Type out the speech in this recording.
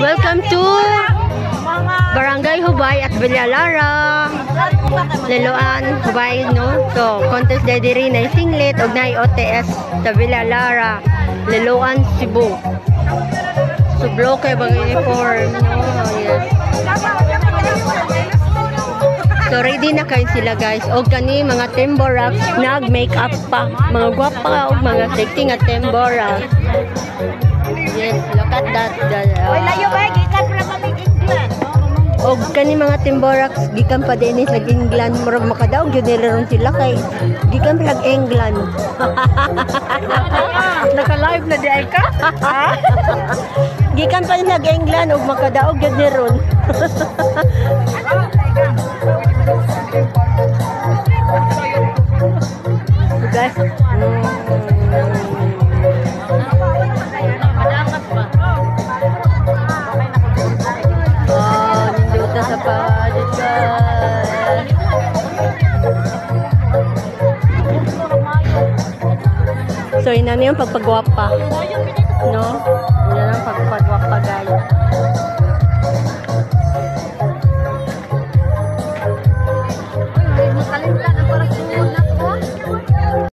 Welcome to Barangay Hubay at Villalara. Leloan Hubay, no? So, contest day diri na singlet og na OTS sa Villalara, Leloan, Cebu. So, bloke bang uniform, no? Yes. So, ready na kayo sila, guys. O kani mga temboraks, nag-makeup pa. Mga gwapa o mga sexy nga temboraks. Yes, look at that. Oy, layo ba? Gikan pa kami England. O kani mga temboraks, gikan pa din sa England. Murag makadaog, yun nilaron sila kay gikan pa sa England. Naka-live na di ay ka? Gikan pa sa England, o makadaog, yun nilaron. Guys, ninduta sa padet, guys. So, ina na yung pagpagwapa, no? Ina na yung pagpagwapa, guys.